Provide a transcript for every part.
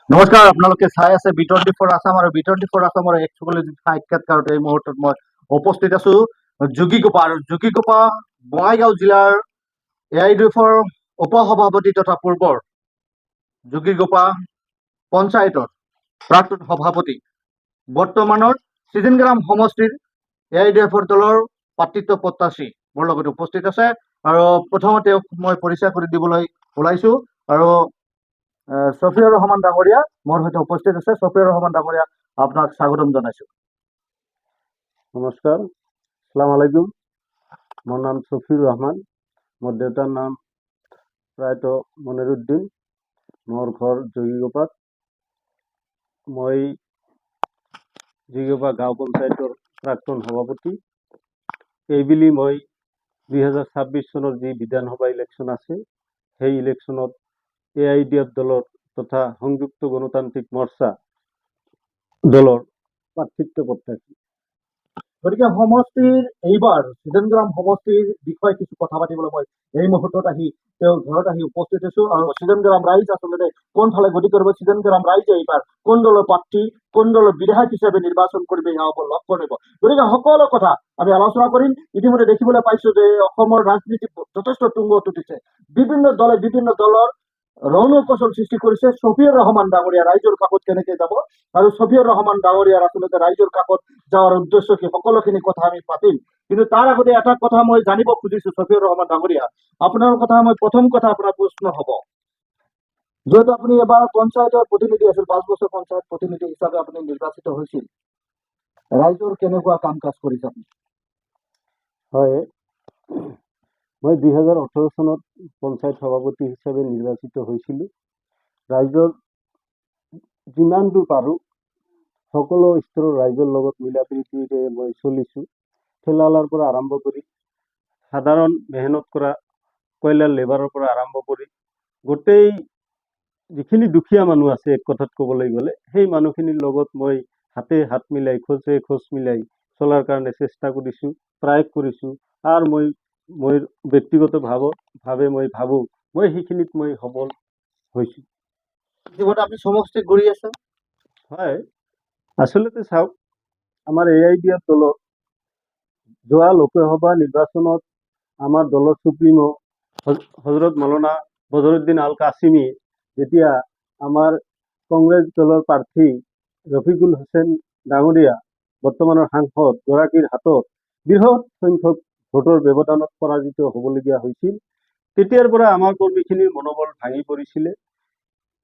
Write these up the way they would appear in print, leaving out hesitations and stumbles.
নমস্কাৰ, আপোনালোকে চাই আছে B24 আছাম আৰু B24 আছামৰ এক্সক্লুসিভ সাক্ষাৎকাৰত এই মুহূৰ্তত মই উপস্থিত আছো যোগীগোপা আৰু যোগীগোপা বঙাইগাঁও জিলাৰ AIDFৰ উপসভাপতি তথা পূৰ্বৰ যোগীগোপা পঞ্চায়তৰ প্ৰাক্তন সভাপতি বৰ্তমানৰ চিজনগ্ৰাম সমষ্টিৰ AIDFৰ দলৰ প্ৰাৰ্থিত্ব প্ৰত্যাশী মোৰ লগত উপস্থিত আছে আৰু প্ৰথমতে মই পৰিচয় কৰি দিবলৈ ওলাইছো আৰু সফিউৰ ৰহমান ডাঙৰীয়া মোৰ সৈতে উপস্থিত আছে। সফিউৰ ৰহমান ডাঙৰীয়া, আপোনাক স্বাগতম জনাইছো। নমস্কাৰ, আসসালামু আলাইকুম। মোৰ নাম সফিউৰ ৰহমান। মোৰ দেউতাৰ নাম প্ৰায়তো মনিৰুদ্দিন। মোৰ ঘৰ যোগীগোপাত। মই যোগীগোপা গাঁও পঞ্চায়তৰ প্ৰাক্তন সভাপতি। এইবুলি মই 2026 চনৰ যি বিধানসভা ইলেকশ্যন আছে সেই ইলেকশ্যনত AIDF দলৰ তথা সংযুক্ত গণতান্ত্ৰিক মৰ্চা দলৰ প্ৰাৰ্থিত্ব প্ৰত্যাশী। গতিকে সমষ্টিৰ এইবাৰ চিজনগ্ৰাম সমষ্টিৰ বিষয়ে কিছু কথা পাতিবলৈ মই এই মুহূৰ্তত আহি তেওঁৰ ঘৰত আহি উপস্থিত হৈছো আৰু চিজনগ্ৰাম ৰাইজ আচলতে কোনফালে গতি কৰিব, চিজনগ্ৰাম ৰাইজে এইবাৰ কোন দলৰ প্ৰাৰ্থী কোন দলৰ বিধায়ক হিচাপে নিৰ্বাচন কৰিব সেয়া লগ কৰিব। গতিকে সকলো কথা আমি আলোচনা কৰিম। ইতিমধ্যে দেখিবলৈ পাইছো যে অসমৰ ৰাজনীতি যথেষ্ট তুংগত উঠিছে। বিভিন্ন দলে বিভিন্ন দলৰ ৰণকৌশল সৃষ্টি কৰিছে। সফিউৰ ৰহমান ডাঙৰীয়া ৰাইজৰ কাষত কেনেকে যাব আৰু সফিউৰ ৰহমান ডাঙৰীয়াৰ আচলতে ৰাইজৰ কাষত যাওয়াৰ উদ্দেশ্য কি, সকলোখিনি কথা আমি পাতিম। কিন্তু তাৰ আগতে এটা কথা মই জানিব খুজিছো সফিউৰ ৰহমান ডাঙৰীয়া, আপোনাৰ কথা মই প্ৰথম কথা আপোনাৰ প্ৰশ্ন হ'ব, যেহেতু আপুনি এবাৰ পঞ্চায়তৰ প্ৰতিনিধি আছিল, 5 বছৰ পঞ্চায়ত প্ৰতিনিধি হিচাপে আপুনি নিৰ্বাচিত হৈছিল, ৰাইজৰ কেনেকুৱা কাম কাজ কৰিছে আপুনি? হয়, মই 2018 চনত পঞ্চায়ত সভাপতি হিচাপে নিৰ্বাচিত হৈছিলোঁ। ৰাইজৰ যিমান দূৰ পাৰোঁ সকলো স্তৰৰ ৰাইজৰ লগত মিলা প্ৰীতিৰে মই চলিছোঁ। ঠেলাৱালাৰ পৰা আৰম্ভ কৰি সাধাৰণ মেহনত কৰা কয়লাৰ লেবাৰৰ পৰা আৰম্ভ কৰি গোটেই যিখিনি দুখীয়া মানুহ আছে এক কথাত ক'বলৈ গ'লে সেই মানুহখিনিৰ লগত মই হাতে হাত মিলাই খোজে খোজ মিলাই চলাৰ কাৰণে চেষ্টা কৰিছোঁ, প্ৰয়াস কৰিছোঁ। আৰু মই ব্যক্তিগতভাৱে মই ভাবোঁ মই সেইখিনিত মই সফল হৈছোঁ। ইতিমধ্যে আপুনি সমষ্টি ঘূৰি আছে। হয়, আচলতে চাওক, আমাৰ AIDF দলত যোৱা লোকসভা নিৰ্বাচনত আমাৰ দলৰ সুপ্ৰিমো হজৰত মৌলানা বদৰুদ্দিন আল কাছিমি যেতিয়া আমাৰ কংগ্ৰেছ দলৰ প্ৰাৰ্থী ৰফিকুল হুছেইন ডাঙৰীয়া বৰ্তমানৰ সাংসদ গৰাকীৰ হাতত বৃহৎ সংখ্যক ভোটৰ ব্যৱধানত পৰাজিত হ'বলগীয়া হৈছিল, তেতিয়াৰ পৰা আমাৰ কৰ্মীখিনিৰ মনোবল ভাঙি পৰিছিলে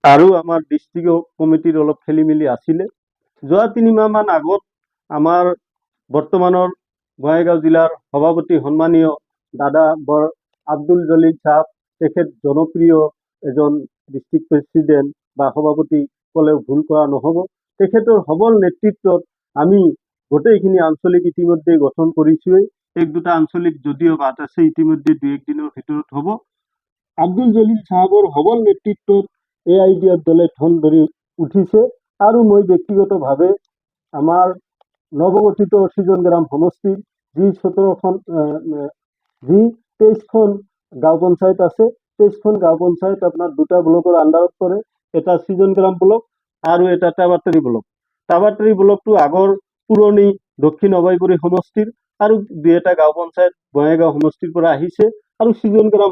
আৰু আমাৰ ডিষ্ট্ৰিক্ট কমিটিৰ অলপ খেলি মেলি আছিলে। যোৱা 3 মাহমান আগত আমাৰ বৰ্তমানৰ বঙাইগাঁও জিলাৰ সভাপতি সন্মানীয় দাদা আব্দুল জলিল সাহেব, তেখেত জনপ্ৰিয় এজন ডিষ্ট্ৰিক্ট প্ৰেচিডেণ্ট বা সভাপতি ক'লেও ভুল কৰা নহ'ব। তেখেতৰ সবল নেতৃত্বত আমি গোটেইখিনি আঞ্চলিক ইতিমধ্যে গঠন কৰিছোৱেই। 1-2টা আঞ্চলিক যদিও বাদ আছে, ইতিমধ্যে 2-1 দিনৰ ভিতৰত হ'ব। আব্দুল জলিল সাহেবৰ সবল নেতৃত্বত AIDF দলে ঠন ধৰি উঠিছে আৰু মই ব্যক্তিগতভাৱে আমাৰ নৱগঠিত চিজনগ্ৰাম সমষ্টিৰ যি 23খন গাঁও পঞ্চায়ত আছে, 23খন গাঁও পঞ্চায়ত আপোনাৰ 2টা ব্লকৰ আণ্ডাৰত পৰে। এটা চিজনগ্ৰাম ব্লক আৰু এটা টাবাটাৰী ব্লক। টাবাটাৰী ব্লকটো আগৰ পুৰণি দক্ষিণ অভয়পুৰী সমষ্টিৰ আৰু 2-এটা গাঁও পঞ্চায়ত বঙাইগাঁও সমষ্টিৰ পৰা আহিছে আৰু চিজনগ্ৰাম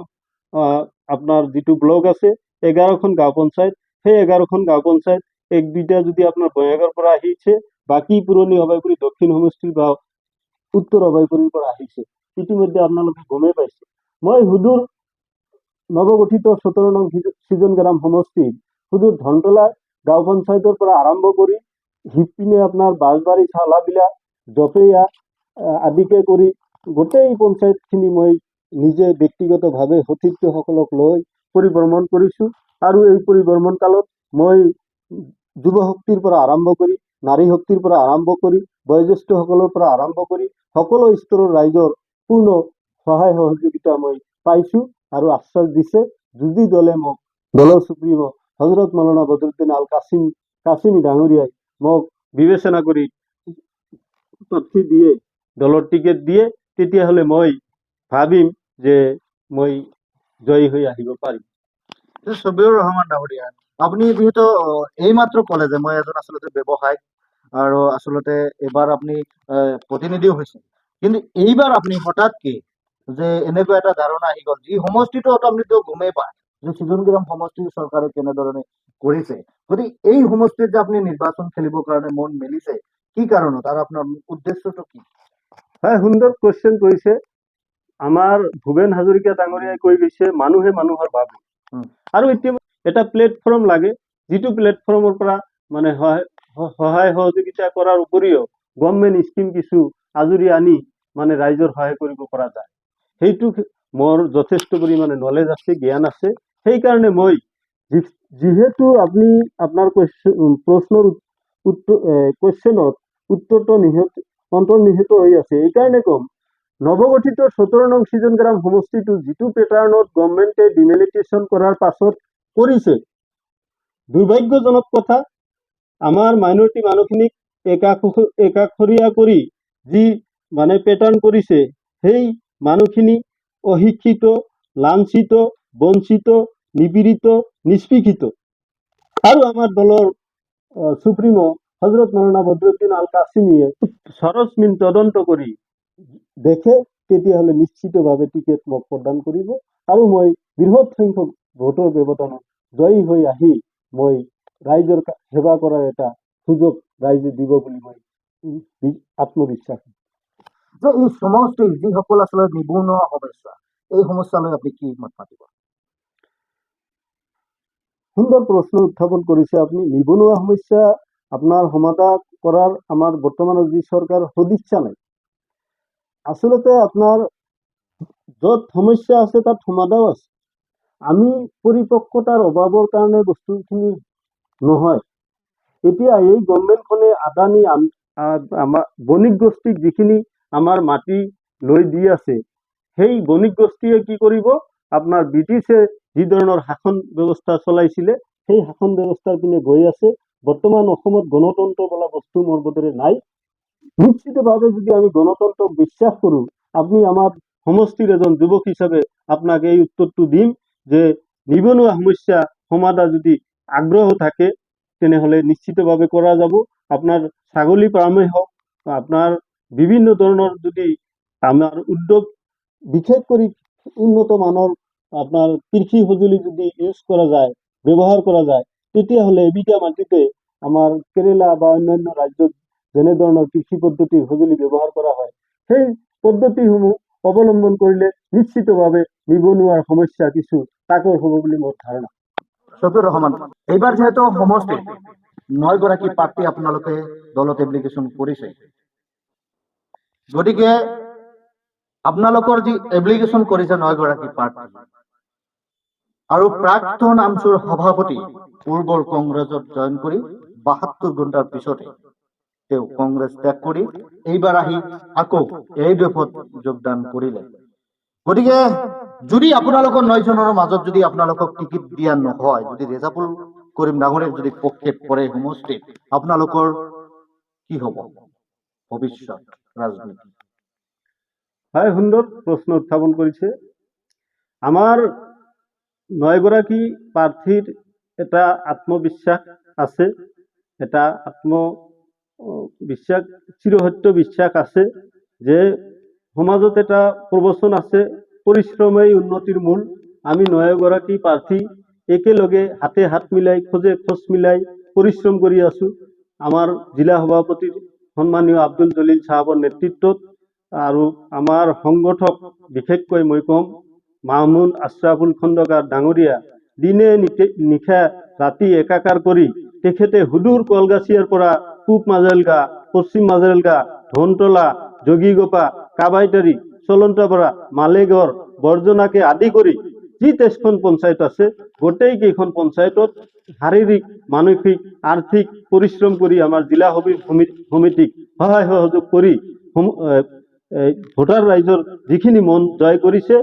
আপোনাৰ যিটো ব্লক আছে 11খন গাঁও পঞ্চায়ত, সেই 11খন গাঁও পঞ্চায়ত 1-2টা যদি আপোনাৰ বঙাইগাঁৱৰ পৰা আহিছে, বাকী পুৰণি অভয়পুৰী দক্ষিণ সমষ্টিৰ বা উত্তৰ অভয়পুৰীৰ পৰা আহিছে। ইতিমধ্যে আপোনালোকে গমেই পাইছে। মই সুদূৰ নৱগঠিত 17 নং চিজনগ্ৰাম সমষ্টিৰ সুদূৰ ধনতলা গাঁও পঞ্চায়তৰ পৰা আৰম্ভ কৰি সিপিনে আপোনাৰ বাঁশবাৰী চালাবিলা জপেয়া আদিকে কৰি গোটেই পঞ্চায়তখিনি মই নিজে ব্যক্তিগতভাৱে সতীৰ্থসকলক লৈ পৰিভ্ৰমণ কৰিছোঁ আৰু এই পৰিভ্ৰমণ কালত মই যুৱ শক্তিৰ পৰা আৰম্ভ কৰি নাৰী শক্তিৰ পৰা আৰম্ভ কৰি বয়োজ্যেষ্ঠসকলৰ পৰা আৰম্ভ কৰি সকলো স্তৰৰ ৰাইজৰ পূৰ্ণ সহায় সহযোগিতা মই পাইছোঁ আৰু আশ্বাস দিছে যদি দলে মোক দলৰ সুপ্ৰিমো হজৰত মৌলানা বদৰুদ্দিন আল কাছিমি ডাঙৰীয়াই মোক বিবেচনা কৰি প্ৰাৰ্থী দিয়ে, দলৰ টিকেট দিয়ে, তেতিয়াহ'লে মই ভাবিম যে মই জয়ী হৈ আহিব পাৰিম। সফিউৰ ৰহমান ডাঙৰীয়া, আপুনি যিহেতু এইমাত্ৰ ক'লে যে মই এজন আচলতে ব্যৱসায়িক আৰু আচলতে এইবাৰ আপুনি প্ৰতিনিধিও হৈছে, কিন্তু এইবাৰ আপুনি হঠাৎ কি যে এনেকুৱা এটা ধাৰণা আহি গ'ল, যি সমষ্টিটো আপুনিতো গমেই পায় যে সৃজনগ্ৰাম সমষ্টিৰ চৰকাৰে কেনেধৰণে কৰিছে, গতিকে এই সমষ্টিত যে আপুনি নিৰ্বাচন খেলিবৰ কাৰণে মন মেলিছে, কি কাৰণত আৰু আপোনাৰ উদ্দেশ্যটো কি? হয়, সুন্দৰ কোৱেশ্চন কৰিছে। আমাৰ ভূপেন হাজৰিকা ডাঙৰীয়াই কৈ গৈছে, মানুহে মানুহৰ বাবে। উম। আৰু এতিয়া এটা প্লেটফৰ্ম লাগে, যিটো প্লেটফৰ্মৰ পৰা মানে সহায় সহযোগিতা কৰাৰ উপৰিও গভৰ্ণমেণ্ট স্কিম কিছু আজৰি আনি মানে ৰাইজৰ সহায় কৰিব পৰা যায়। সেইটো মোৰ যথেষ্ট পৰিমাণে নলেজ আছে, জ্ঞান আছে। সেইকাৰণে মই যিহেতু আপুনি আপোনাৰ প্ৰশ্নৰ কুৱেশ্যনত উত্তৰটো অন্তৰ্নিহিত হৈ আছে, এইকাৰণে কম, নৱগঠিত 17 নং সৃজনগ্ৰাম সমষ্টিটো যিটো পেটাৰ্ণত গভৰ্ণমেণ্টে ডিমেলিটেশ্যন কৰাৰ পাছত কৰিছে, দুৰ্ভাগ্যজনক কথা, আমাৰ মাইনৰিটি মানুহখিনিক একাষৰীয়া কৰি যি মানে পেটাৰ্ণ কৰিছে, সেই মানুহখিনি অশিক্ষিত, লাঞ্ছিত, বঞ্চিত, নিপীড়িত, নিষ্পেষিত। আৰু আমাৰ দলৰ সুপ্ৰিমো হজৰত মৌলানা বদৰুদ্দিন আল কাসিমিয়ে সৰজমিন তদন্ত কৰি দেখে, তেতিয়াহ'লে নিশ্চিতভাৱে টিকেট মোক প্ৰদান কৰিব আৰু মই বৃহৎ সংখ্যক ভোটৰ ব্যৱধানত জয়ী হৈ আহি মই ৰাইজৰ সেৱা কৰাৰ এটা সুযোগ ৰাইজে দিব বুলি মই আত্মবিশ্বাসী। যে এই সমষ্টিৰ যিসকল আচলতে নিবনুৱা সমস্যা, এই সমস্যালৈ আপুনি কি মত মাতিব? সুন্দৰ প্ৰশ্ন উত্থাপন কৰিছে আপুনি। নিবনুৱা সমস্যা আপোনাৰ সমাধান কৰাৰ আমাৰ বৰ্তমানৰ যি চৰকাৰ সদিচ্ছা নাই। আচলতে আপোনাৰ য'ত সমস্যা আছে তাত সমাধাও আছে। আমি পৰিপক্কতাৰ অভাৱৰ কাৰণে বস্তুখিনি নহয়। এতিয়া এই গভৰ্ণমেণ্টখনে আদানী আমাৰ বণিক গোষ্ঠীক যিখিনি আমাৰ মাটি লৈ দি আছে, সেই বণিক গোষ্ঠীয়ে কি কৰিব, আপোনাৰ ব্ৰিটিছে যি ধৰণৰ শাসন ব্যৱস্থা চলাইছিলে, সেই শাসন ব্যৱস্থাৰ পিনে গৈ আছে। বৰ্তমান অসমত গণতন্ত্ৰ বোলা বস্তু মোৰ বোধেৰে নাই। নিশ্চিতভাৱে যদি আমি গণতন্ত্ৰক বিশ্বাস কৰোঁ, আপুনি আমাৰ সমষ্টিৰ এজন যুৱক হিচাপে আপোনাক এই উত্তৰটো দিম যে নিবনুৱা সমস্যা সমাধান যদি আগ্ৰহ থাকে, তেনেহ'লে নিশ্চিতভাৱে কৰা যাব। আপোনাৰ ছাগলী ফাৰ্মেই হওক, আপোনাৰ বিভিন্ন ধৰণৰ যদি আমাৰ উদ্যোগ, বিশেষ কৰি উন্নত মানৰ আপনাৰ কৃষি সঁজুলি যদি ইউজ কৰা যায়, ব্যবহাৰ কৰা যায়, তেতিয়াহ'লে এবিঘা মাটিতে আমাৰ কেৰেলা বা অন্যান্য ৰাজ্যত যেনে ধৰণৰ কৃষি পদ্ধতিৰ সঁজুলি ব্যৱহাৰ কৰা হয়, সেই পদ্ধতিসমূহ অৱলম্বন কৰিলে নিশ্চিতভাৱে নিবনুৱাৰ সমস্যা কিছু তাকৰ হ'ব বুলি মোৰ ধাৰণা। শফিউৰ ৰহমান, এইবাৰ যেহেতু সমষ্টিত 9 গৰাকী প্ৰাৰ্থী আপোনালোকে দলত এপ্লিকেশ্যন কৰিছে, গতিকে আপোনালোকৰ যি এপ্লিকেশ্যন কৰিছে 9 গৰাকী প্ৰাৰ্থী আৰু প্ৰাক্তন আমচুৰ সভাপতি পূৰ্বৰ কংগ্ৰেছত জইন কৰি 72 ঘণ্টাৰ পিছতে তেওঁ কংগ্ৰেছ ত্যাগ কৰি এইবাৰ আহি আকৌ এই দফত যোগদান কৰিলে। গতিকে যদি আপোনালোকৰ 9 জনৰ মাজত যদি আপোনালোকক টিকিট দিয়া নহয়, যদি ৰেজাবুল কৰিম ডাঙৰীয়াৰ যদি পক্ষে পৰে সমষ্টিত, আপোনালোকৰ কি হ'ব ভৱিষ্যত ৰাজনীতি? হয়, সুন্দৰ প্ৰশ্ন উত্থাপন কৰিছে। আমাৰ 9 গৰাকী প্ৰাৰ্থীৰ এটা আত্মবিশ্বাস আছে, এটা আত্মবিশ্বাস, চিৰসত্য বিশ্বাস আছে যে সমাজত এটা প্ৰবচন আছে, পৰিশ্ৰমেই উন্নতিৰ মূল। আমি 9 গৰাকী প্ৰাৰ্থী একেলগে হাতে হাত মিলাই, খোজে খোজ মিলাই পৰিশ্ৰম কৰি আছো। আমাৰ জিলা সভাপতি সন্মানীয় আব্দুল জলিল চাহাবৰ নেতৃত্বত আৰু আমাৰ সংগঠক বিশেষকৈ মই কম মাহমুদ আশ্ৰাফুল খন্দকাৰ ডাঙৰীয়া দিনে নিশা ৰাতি একাকাৰ কৰি তেখেতে হুদুৰ কলগাছিয়াৰ পৰা পূব মাজাইলগা, পশ্চিম মাজাইলগা, ধনতলা, যোগীগোপা, কাবাইতাৰী, চলন্তাপাৰা, মালেগড়, বৰ্জনাকে আদি কৰি যি 23খন পঞ্চায়ত আছে, গোটেই কেইখন পঞ্চায়তত শাৰীৰিক, মানসিক, আৰ্থিক পৰিশ্ৰম কৰি আমাৰ জিলা সমিতিক সহায় সহযোগ কৰি ভোটাৰ ৰাইজৰ যিখিনি মন জয় কৰিছে,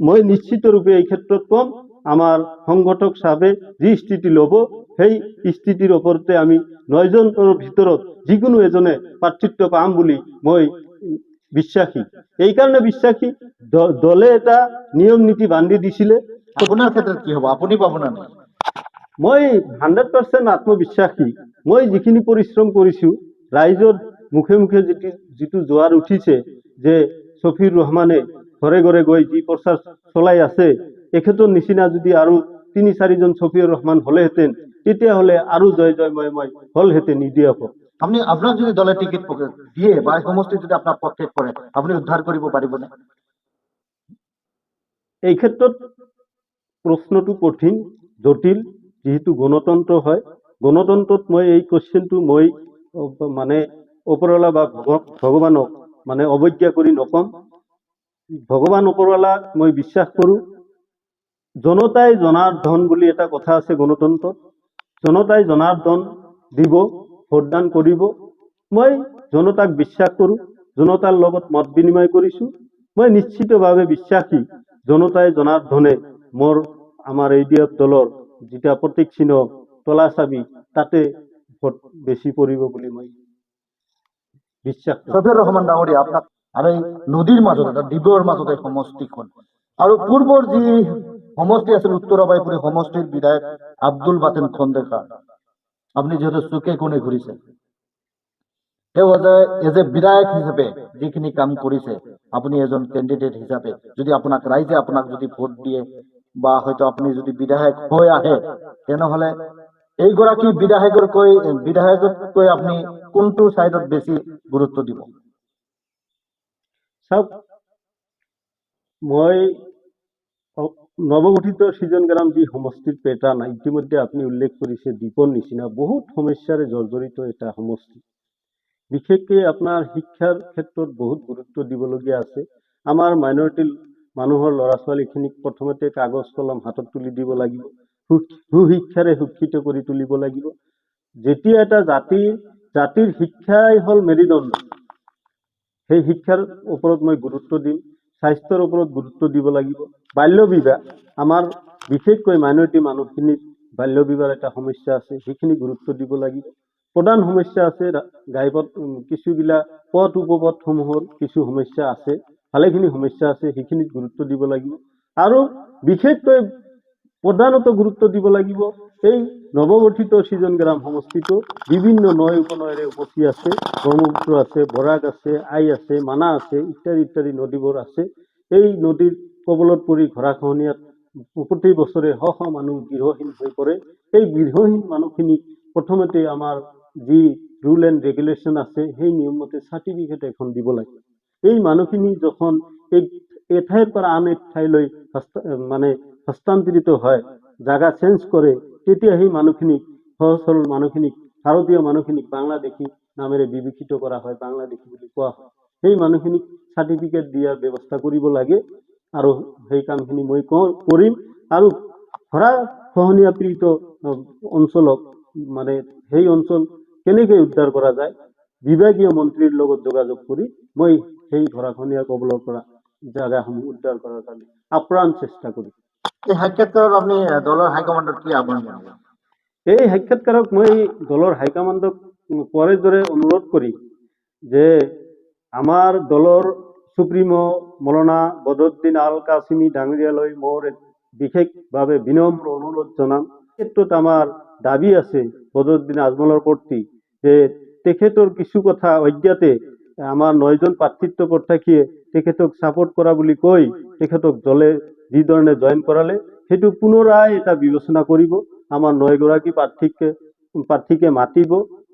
মই নিশ্চিত ৰূপে এই ক্ষেত্ৰত কম, আমাৰ সংগঠক চাহাবে যি স্থিতি ল'ব, সেই স্থিতিৰ ওপৰতে আমি 9 জনৰ ভিতৰত যিকোনো এজনে প্ৰাৰ্থিত্ব পাম বুলি মই বিশ্বাসী। এইকাৰণে বিশ্বাসী, দলে এটা নিয়ম নীতি বান্ধি দিছিলে। আপোনাৰ ক্ষেত্ৰত কি হ'ব, আপুনি পাব না নাই? মই 100% আত্মবিশ্বাসী। মই যিখিনি পৰিশ্ৰম কৰিছো, ৰাইজৰ মুখে মুখে যিটো জোৱাৰ উঠিছে যে শফিউৰ ৰহমানে ঘৰে ঘৰে গৈ যি প্ৰচাৰ চলাই আছে, এখেতৰ নিচিনা যদি আৰু 3-4জন শফিউৰ ৰহমান হলেহেঁতেন, তেতিয়াহলে আৰু জয় জয়ময় হলহেঁতেন ইডিএফ। আপনি আপনার যদি দলে টিকিট দিয়ে বা এই সমষ্টি যদি আপনার পক্ষে করে আপনি উদ্ধার কৰিব পাৰিবনে? এই ক্ষেত্ৰত প্ৰশ্নটো কঠিন, জটিল, যেহেতু গণতন্ত্ৰ হয়। গণতন্ত্ৰত মই এই কোৱেশ্চনটো মই মানে ওপৰৱালা বা ভগৱানক মানে অৱজ্ঞা কৰি নকম। ভগৱান ওপৰৱালাক মই বিশ্বাস কৰোঁ। জনতাই জনাৰ্দন বুলি এটা কথা আছে গণতন্ত্ৰত। জনতাই জনাৰ্দন দিব, ভোটদান কৰিব। মই জনতাক বিশ্বাস কৰোঁ, জনতাৰ লগত মত বিনিময় কৰিছোঁ। মই নিশ্চিতভাৱে বিশ্বাসী জনতাই জনাৰ্দনে আমাৰ ইডিএফ দলৰ যেটা প্ৰতীক চিহ্ন তলা চাবি তাতে ভোট বেছি পৰিব বুলি মই বিশ্বাস কৰোঁ। শফিউৰ ৰহমান ডাঙৰীয়া, আপোনাক আৰু এই নদীৰ মাজত এটা দ্বীপৰ মাজত এই সমষ্টিখন আৰু পূৰ্বৰ যি সমষ্টি আছিল উত্তৰাবাইপুৰী সমষ্টিৰ বিধায়ক আব্দুল বাতেন খন্দেকাৰ, আপুনি যিহেতু চুকে কোণে ঘূৰিছে, তেওঁ এজ এ বিধায়ক হিচাপে যিখিনি কাম কৰিছে, আপুনি এজন কেণ্ডিডেট হিচাপে যদি আপোনাক ৰাইজে আপোনাক যদি ভোট দিয়ে বা হয়তো আপুনি যদি বিধায়ক হৈ আহে, তেনেহলে এইগৰাকী বিধায়কতকৈ আপুনি কোনটো চাইডত বেছি গুৰুত্ব দিব? চাওক, মই নৱগঠিত সৃজনগ্ৰাম যি সমষ্টিৰ পেটাৰ্ণ ইতিমধ্যে আপুনি উল্লেখ কৰিছে, দ্বীপৰ নিচিনা বহুত সমস্যাৰে জৰ্জৰিত এটা সমষ্টি। বিশেষকৈ আপোনাৰ শিক্ষাৰ ক্ষেত্ৰত বহুত গুৰুত্ব দিবলগীয়া আছে। আমাৰ মাইনৰিটি মানুহৰ ল'ৰা ছোৱালীখিনিক প্ৰথমতে কাগজ কলম হাতত তুলি দিব লাগিব, সুশিক্ষাৰে শিক্ষিত কৰি তুলিব লাগিব। যেতিয়া এটা জাতিৰ শিক্ষাই হ'ল মেৰুদণ্ড, সেই শিক্ষাৰ ওপৰত মই গুৰুত্ব দিম। স্বাস্থ্যৰ ওপৰত গুৰুত্ব দিব লাগিব। বাল্য বিবাহ, আমাৰ বিশেষকৈ মাইনৰিটি মানুহখিনিত বাল্য বিবাহৰ এটা সমস্যা আছে, সেইখিনি গুৰুত্ব দিব লাগিব। প্ৰধান সমস্যা আছে কিছুবিলাক পথ উপপথসমূহৰ কিছু সমস্যা আছে, ভালেখিনি সমস্যা আছে, সেইখিনিত গুৰুত্ব দিব লাগিব। আৰু বিশেষকৈ প্ৰধানত গুৰুত্ব দিব লাগিব এই নৱগঠিত সৃজনগ্ৰাম সমষ্টিটো বিভিন্ন নৈ উপনৈৰে উপচি আছে, ব্ৰহ্মপুত্ৰ আছে, বৰাক আছে, আই আছে, মানা আছে, ইত্যাদি ইত্যাদি নদীবোৰ আছে। এই নদীৰ কবলত পৰি গৰাখহনীয়াত প্ৰতি বছৰে শ শ মানুহ গৃহহীন হৈ পৰে। এই গৃহহীন মানুহখিনি প্ৰথমতে আমাৰ যি ৰুল এণ্ড ৰেগুলেশ্যন আছে, সেই নিয়মমতে চাৰ্টিফিকেট এখন দিব লাগে। এই মানুহখিনি যখন এঠাইৰ পৰা আন এঠাইলৈ মানে হস্তান্তৰিত হয়, জাগা চেঞ্জ কৰে, তেতিয়া সেই মানুহখিনিক সহজ সৰল মানুহখিনিক, ভাৰতীয় মানুহখিনিক বাংলাদেশী নামেৰে বিবেচিত কৰা হয়, বাংলাদেশী বুলি কোৱা হয়। সেই মানুহখিনিক চাৰ্টিফিকেট দিয়াৰ ব্যৱস্থা কৰিব লাগে আৰু সেই কামখিনি মই কৰিম। আৰু গৰাখহনীয়া পীড়িত অঞ্চলক মানে সেই অঞ্চল কেনেকৈ উদ্ধাৰ কৰা যায়, বিভাগীয় মন্ত্ৰীৰ লগত যোগাযোগ কৰি মই সেই গৰাখহনীয়া কবলৰ পৰা জাগাসমূহ উদ্ধাৰ কৰাৰ কাৰণে আপ্ৰাণ চেষ্টা কৰিম। এই সাক্ষাৎকাৰত আপুনি দলৰ হাইকমাণ্ডক কি আহ্বান জনাব? এই সাক্ষাৎকাৰক মই দলৰ হাইকমাণ্ডক পৰে দৰে অনুৰোধ কৰিম যে আমাৰ দলৰ সুপ্ৰিমো মৌলানা বদৰুদ্দিন আল কাছিমি ডাঙৰীয়ালৈ মোৰ বিশেষভাৱে বিনম্ৰ অনুৰোধ জনাম। ক্ষেত্ৰত আমাৰ দাবী আছে বদৰুদ্দিন আজমলৰ প্ৰতি যে তেখেতৰ কিছু কথা অজ্ঞাতে আমাৰ 9জন প্ৰাৰ্থিত্ব প্ৰত্যাশীয়ে তেখেতক ছাপোৰ্ট কৰা বুলি কৈ তেখেতক দলে যি ধৰণে জইন কৰালে, সেইটো পুনৰাই এটা বিবেচনা কৰিব। আমাৰ 9গৰাকী প্ৰাৰ্থীকে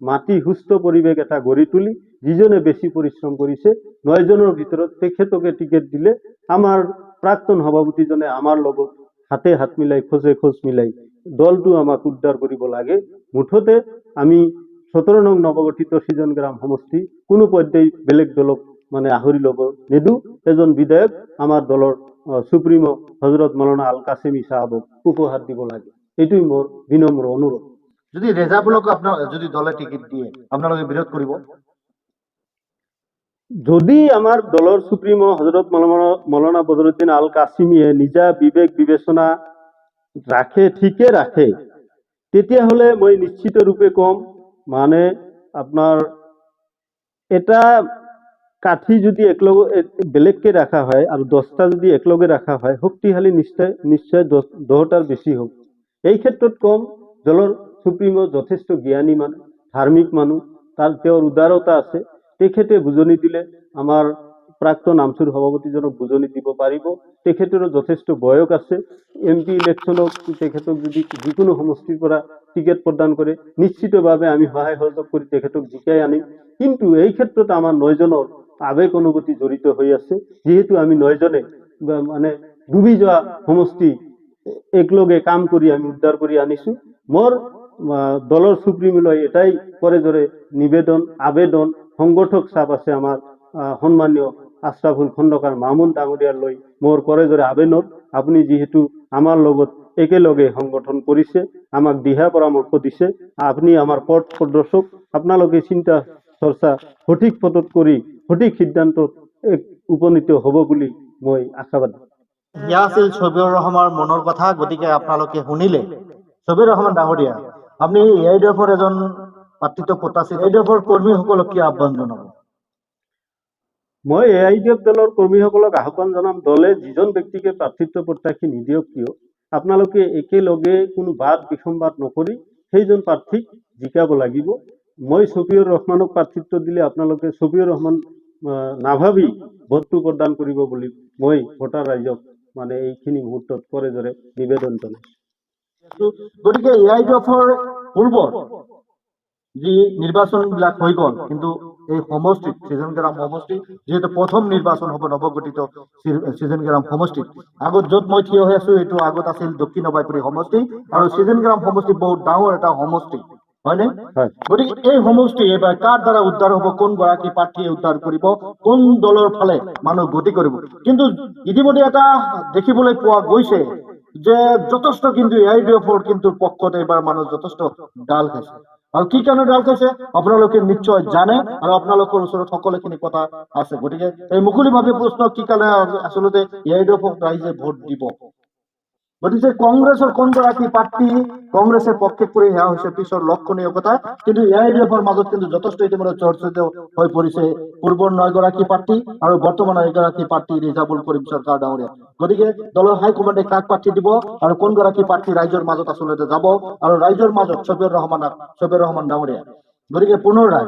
মাতি সুস্থ পৰিৱেশ এটা গঢ়ি তুলি যিজনে বেছি পৰিশ্ৰম কৰিছে 9জনৰ ভিতৰত তেখেতকে টিকেট দিলে আমাৰ প্ৰাক্তন সভাপতিজনে আমাৰ লগত হাতে হাত মিলাই খোজে খোজ মিলাই দলটো আমাক উদ্ধাৰ কৰিব লাগে। মুঠতে আমি 17 নং নৱগঠিত সৃজনগ্ৰাম সমষ্টি কোনো পৰ্যায় বেলেগ দলক মানে আহৰি ল'ব নিদো। এজন বিধায়ক আমাৰ দলৰ সুপ্ৰিমো হজৰত মৌলানা আল কাছিমি সাহেবক উপহাৰ দিব লাগে, এইটোই মোৰ বিনম্ৰ অনুৰোধ। যদি ৰেজাবুলক আপোনাৰ যদি দলে টিকিট দিয়ে আপোনালোকে বিৰোধ কৰিব? যদি আমাৰ দলৰ সুপ্ৰিমো হজৰত মৌলানা বদৰুদ্দিন আল কাছিমিয়ে নিজা বিবেক বিবেচনা ৰাখে, ঠিকে ৰাখে, তেতিয়াহ'লে মই নিশ্চিত ৰূপে কম মানে আপোনাৰ এটা কাঠি যদি একলগে বেলেগকে ৰাখা হয় আৰু 10টা যদি একলগে ৰাখা হয়, শক্তিশালী নিশ্চয় 10টাৰ বেছি হ'ব। এই ক্ষেত্ৰত কম দলৰ সুপ্ৰিমো যথেষ্ট জ্ঞানী মানুহ, ধাৰ্মিক মানুহ, তেওঁৰ উদাৰতা আছে। তেখেতে বুজনি দিলে আমাৰ প্ৰাক্তন আমচুৰ সভাপতিজনক বুজনি দিব পাৰিব। তেখেতৰো যথেষ্ট বয়স আছে। MP ইলেকশ্যনক তেখেতক যদি যিকোনো সমষ্টিৰ পৰা টিকেট প্ৰদান কৰে নিশ্চিতভাৱে আমি সহায় সহযোগ কৰি তেখেতক জিকাই আনিম। কিন্তু এই ক্ষেত্ৰত আমাৰ 9জনৰ আৱেগ অনুভূতি জড়িত হৈ আছে। যিহেতু আমি 9জনে মানে ডুবি যোৱা সমষ্টি একলগে কাম কৰি আমি উদ্ধাৰ কৰি আনিছো। মোৰ দলৰ সুপ্ৰিমলৈ এটাই কৰে জোৰে নিবেদন, আবেদন, সংগঠক চাপ আছে আমাৰ সন্মানীয় আশৰাফুল খন্দকাৰ মামুন ডাঙৰীয়াৰ লৈ মোৰ কৰে জোৰে আবেদন, আপুনি যিহেতু আমাৰ লগত একেলগে সংগঠন কৰিছে, আমাক দিহা পৰামৰ্শ দিছে, আপুনি আমাৰ পথ প্ৰদৰ্শক, আপোনালোকে চিন্তা চৰ্চা সঠিক পথত কৰি সঠিক সিদ্ধান্তত উপনীত হ'ব বুলি মই আশাবাদী। ইয়া আছিল ছবিউৰ ৰহমানৰ মনৰ কথা। গতিকে আপোনালোকে শুনিলে। ছবিউৰ ৰহমান ডাঙৰীয়া, আপুনি AIDF-ৰ এজন প্ৰাৰ্থিত্ব প্ৰত্যাশী, AIDF-ৰ কৰ্মীসকলক কি আহ্বান জনাব? মই AIDF দলৰ কৰ্মীসকলক আহ্বান জনাম, দলে যিজন ব্যক্তিকে প্ৰাৰ্থিত্ব প্ৰত্যাশী নিদিয়ক কিয় আপোনালোকে একেলগে কোনো বাদ বিসম্বাদ নকৰি সেইজন প্ৰাৰ্থীক জিকাব লাগিব। মই ছবিউৰ ৰহমানক প্ৰাৰ্থিত্ব দিলে আপোনালোকে ছবিউৰ ৰহমান নাভাবি ভোটটো প্ৰদান কৰিব বুলি মই ভোটাৰ ৰাইজক মানে এইখিনি মুহূৰ্তত কৰে জোৰে নিবেদন জনাইছো। গতিকে AIDF-ৰ পূৰ্বৰ যি নিৰ্বাচনবিলাক হৈ গ'ল, কিন্তু এই সমষ্টিত চিজনগ্ৰাম সমষ্টি যিহেতু প্ৰথম নিৰ্বাচন হ'ব নৱগঠিত চিজনগ্ৰাম সমষ্টিত, আগত য'ত মই থিয় হৈ আছো এইটো আগত আছিল দক্ষিণ অভয়পুৰী সমষ্টি, আৰু চিজনগ্ৰাম সমষ্টি বহুত ডাঙৰ এটা সমষ্টি, হয়নে? গতিকে এই সমষ্টি এইবাৰ কাৰ দ্বাৰা উদ্ধাৰ হ'ব, কোন গৰাকী প্ৰাৰ্থীয়ে উদ্ধাৰ কৰিব, কোন দলৰ ফালে মানুহ গতি কৰিব? কিন্তু ইতিমধ্যে এটা দেখিবলৈ পোৱা গৈছে যে যথেষ্ট কিন্তু AIDF-ৰ কিন্তু পক্ষত এইবাৰ মানুহ যথেষ্ট ডাল খাইছে। আৰু কি কাৰণে ডাল খাইছে আপোনালোকে নিশ্চয় জানে, আৰু আপোনালোকৰ ওচৰত সকলোখিনি কথা আছে। গতিকে এই মুকলিভাৱে প্ৰশ্ন, কি কাৰণে আচলতে AIDF-ক ৰাইজে ভোট দিব? গতিকে কংগ্ৰেছৰ কোনগৰাকী প্ৰাৰ্থী কংগ্ৰেছে পক্ষে কৰি সেয়া হৈছে পিছৰ লক্ষণীয় কথা। কিন্তু AIDF-ৰ মাজত কিন্তু যথেষ্ট ইতিমধ্যে চৰ্চিত হৈ পৰিছে পূৰ্বৰ 9গৰাকী প্ৰাৰ্থী আৰু বৰ্তমানৰ এগৰাকী প্ৰাৰ্থী ৰিজাবুল কৰিম চৰকাৰ ডাঙৰীয়া। গতিকে দলৰ হাইকমাণ্ডে কাক প্ৰাৰ্থী দিব আৰু কোনগৰাকী প্ৰাৰ্থী ৰাইজৰ মাজত আচলতে যাব, আৰু ৰাইজৰ মাজত ছবিউৰ ৰহমান ডাঙৰীয়া। গতিকে পুনৰাই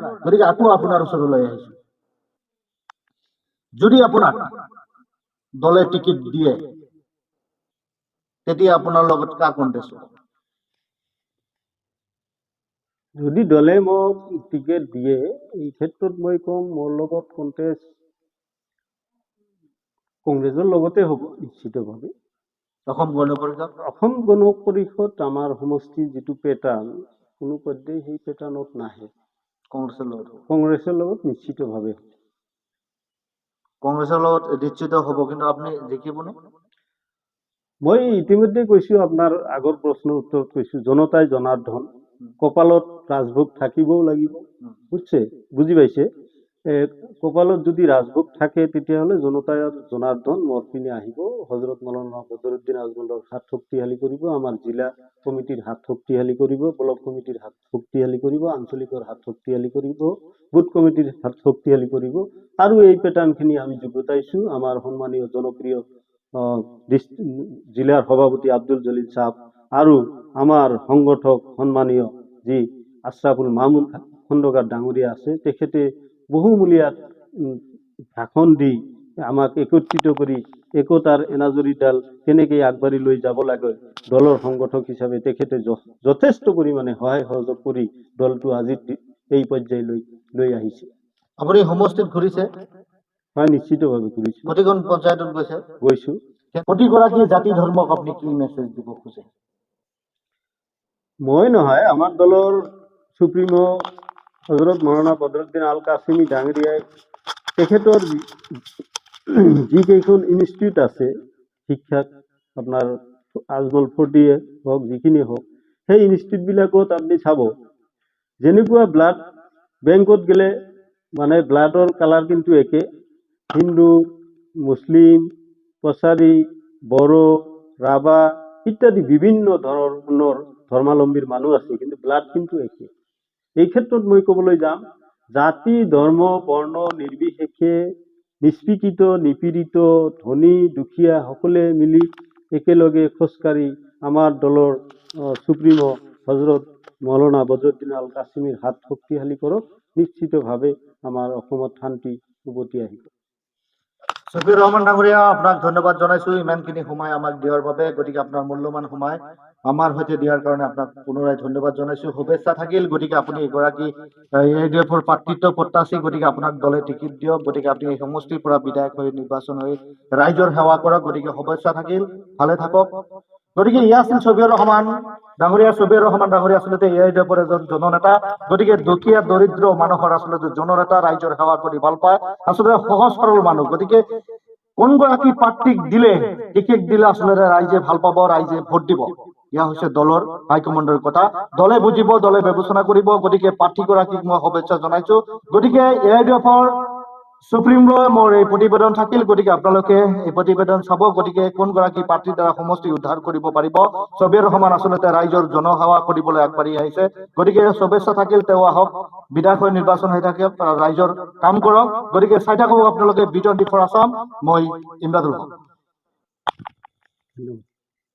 আকৌ আপোনাৰ ওচৰলৈ আহিছো, যদি আপোনাক দলে টিকেট দিয়ে তেতিয়া আপোনাৰ লগত কা কণ্টেষ্ট হ'ব? যদি দলে মোক টিকেট দিয়ে এই ক্ষেত্ৰত মই কম মোৰ লগত কণ্টেষ্ট কংগ্ৰেছৰ লগতে হ'ব নিশ্চিতভাৱে। অসম গণ পৰিষদ আমাৰ সমষ্টিৰ যিটো পেটাৰ্ণ, কোনো পধ্যেই সেই পেটাৰ্ণত নাহে। কংগ্ৰেছৰ লগত নিশ্চিতভাৱে কংগ্ৰেছৰ লগত নিশ্চিত হ'ব, কিন্তু আপুনি জিকিবনে? মই ইতিমধ্যে কৈছো, আপোনাৰ আগৰ প্ৰশ্নৰ উত্তৰত কৈছো, জনতাই জনাৰ্দন, কপালত ৰাজভোগ থাকিবও লাগিব। বুজি পাইছে? কপালত যদি ৰাজভোগ থাকে তেতিয়াহ'লে জনতাই জনাৰ্দন মোৰ পিনে আহিব। হজৰত মৌলানা বদৰুদ্দিন আজমলৰ হাত শক্তিশালী কৰিব, আমাৰ জিলা কমিটিৰ হাত শক্তিশালী কৰিব, ব্লক কমিটিৰ হাত শক্তিশালী কৰিব, আঞ্চলিকৰ হাত শক্তিশালী কৰিব, বুথ কমিটিৰ হাত শক্তিশালী কৰিব। আৰু এই পেটাৰ্ণখিনি আমি যুগুতাইছো আমাৰ সন্মানীয় জনপ্ৰিয় জিলাৰ সভাপতি আব্দুল জলিল সাহেব আৰু আমাৰ সংগঠক সন্মানীয় যি আশৰাফুল মামুন খন্দকাৰ ডাঙৰীয়া আছে, তেখেতে বহুমূলীয়া ভাষণ দি আমাক একত্ৰিত কৰি একতাৰ এনাজৰীডাল কেনেকৈ আগবাঢ়ি লৈ যাব লাগে দলৰ সংগঠক হিচাপে তেখেতে যথেষ্ট পৰিমাণে সহায় সহযোগ কৰি দলটো আজি এই পৰ্যায়লৈ লৈ আহিছে। আপুনি সমষ্টিত ঘূৰিছে? হয়, নিশ্চিতভাৱে ঘূৰিছো। প্ৰতিখন পঞ্চায়তত গৈছো। প্ৰতিগৰাকী জাতি ধৰ্মক আপুনি কি মেছেজ দিব খোজে? মই নহয়, আমাৰ দলৰ সুপ্ৰিমো হজৰত মৌলানা বদৰুদ্দিন আল কাছিমি ডাঙৰীয়াই তেখেতৰ যিকেইখন ইনষ্টিটিউট আছে শিক্ষাত, আপোনাৰ আজমল ফৰ্ডিয়ে হওক যিখিনি হওক, সেই ইনষ্টিটিউটবিলাকত আপুনি চাব যেনেকুৱা ব্লাড বেংকত গেলে মানে ব্লাডৰ কালাৰ কিন্তু একে, হিন্দু, মুছলিম, কছাৰী, বড়ো, ৰাভা ইত্যাদি বিভিন্ন ধৰণৰ ধৰ্মাৱলম্বীৰ মানুহ আছে, কিন্তু ব্লাড কিন্তু একে। এই ক্ষেত্ৰত মই ক'বলৈ যাম, জাতি ধৰ্ম বৰ্ণ নিৰ্বিশেষে নিষ্পীড়িত নিপীড়িত ধনী দুখীয়া সকলোৱে মিলি একেলগে খোজকাঢ়ি আমাৰ দলৰ সুপ্ৰিমো হজৰত মৌলানা বদৰুদ্দিন আল কাছিমিৰ হাত শক্তিশালী কৰক, নিশ্চিতভাৱে আমাৰ অসমত শান্তি উভতি আহিব। ছবিৰ ৰহমান ডাঙৰীয়া, আপোনাক ধন্যবাদ জনাইছো ইমানখিনি সময় আমাক দিয়াৰ বাবে। গতিকে আপোনাৰ মূল্যৱান সময় আমাৰ সৈতে দিয়াৰ কাৰণে আপোনাক পুনৰাই ধন্যবাদ জনাইছো। শুভেচ্ছা থাকিল। গতিকে আপুনি এগৰাকী AUDF-ৰ প্ৰাৰ্থিত্ব প্ৰত্যাশী, গতিকে আপোনাক দলে টিকিট দিয়ক। গতিকে আপুনি এই সমষ্টিৰ পৰা বিধায়ক হৈ নিৰ্বাচন হৈ ৰাইজৰ সেৱা কৰক। গতিকে শুভেচ্ছা থাকিল, ভালে থাকক। গতিকে ইয়ে আছিল ছবিৰ ৰহমান ডাঙৰীয়া। ছবিৰ ৰহমান ডাঙৰীয়া আচলতে AUDF-ৰ এজন জননেতা। গতিকে দুখীয়া দৰিদ্ৰ মানুহৰ আচলতে জননেতা, ৰাইজৰ সেৱা কৰি ভাল পায়, আচলতে সহজ সৰল মানুহ। গতিকে কোনগৰাকী প্ৰাৰ্থীক দিলে, টিকেট দিলে আচলতে ৰাইজে ভাল পাব, ৰাইজে ভোট দিব, ইয়া হৈছে দলৰ হাইকমাণ্ডৰ কথা। দলে বুজিব, দলে বিবেচনা কৰিব। গতিকে প্ৰাৰ্থীগৰাকীক মই শুভেচ্ছা জনাইছো। গতিকে AUDF-ৰ সুপ্ৰিমলৈ মোৰ এই প্ৰতিবেদন থাকিল। গতিকে আপোনালোকে এই প্ৰতিবেদন চাব। গতিকে কোনগৰাকী প্ৰাৰ্থীৰ দ্বাৰা সমষ্টি উদ্ধাৰ কৰিব পাৰিব। ছবিৰ ৰহমান আচলতে ৰাইজৰ জনসেৱা কৰিবলৈ আগবাঢ়ি আহিছে। গতিকে শুভেচ্ছা থাকিল, তেওঁ আহক, বিধায়ক হৈ নিৰ্বাচন হৈ থাকে, ৰাইজৰ কাম কৰক। গতিকে চাই থাকক আপোনালোকে B24 আছাম। মই ইমদাদুল হক।